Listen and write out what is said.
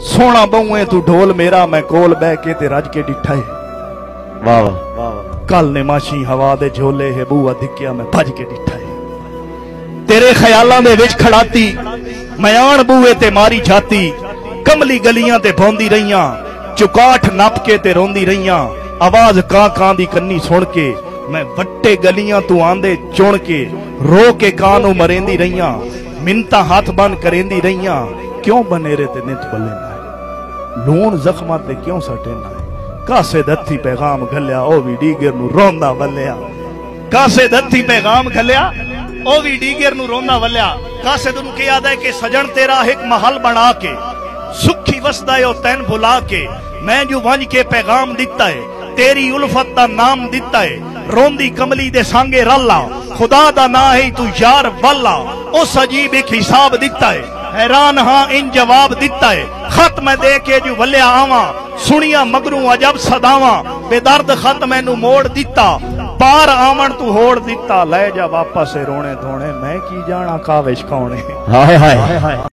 सोना बहुए तू ढोल मेरा मैं कोल बह के ते रज के डिठा है। वाह वाह। कल ने माशी हवा दे झोले है बूआ धिक्या मैं भज के डिठा है। तेरे ख्यालों दे विच खड़ाती मैं आन बूए ते मारी जाती। कमली गलियां ते भौंदी रहियां चुकाठ नप के ते रोंदी रहियां। आवाज कां कां दी कन्नी सुन के मैं वट्टे गलियां तू आंदे चुन के रो के कां नू मरेंदी रहियां। मिन्नतां हाथ बन करेंदी रहियां क्यों बनेरे ते नित बल्ले ना लूण जख्मा ते क्यों सटे ना कासे दत्ती पैगाम घलिया ओ भी डीगर नू रोंदा वलिया। कासे दत्ती पैगाम घलिया ओ भी डीगर नू रोंदा वलिया। कासे तू के याद है कि सजन तेरा एक महल बना के सुखी वसदा है ओ तैन भुला के मैं जो वंज के पैगाम दिता है तेरी उल्फत दा नाम दिता है। रोंदी कमली दे सांगे रल्ला खुदा दा ना है तू यार वल्ला। उस अजीब एक हिसाब दिता है हैरान हाँ इन जवाब दिता है। खत मैं दे के जो वलिया आवा सुनिया मगरू अजब सदावा। बेदर्द खत मैनू मोड़ दिता पार आवन तू होड़ दिता। ले जा वापस रोने धोने मैं की जाना काविश कौने। हाय हाय।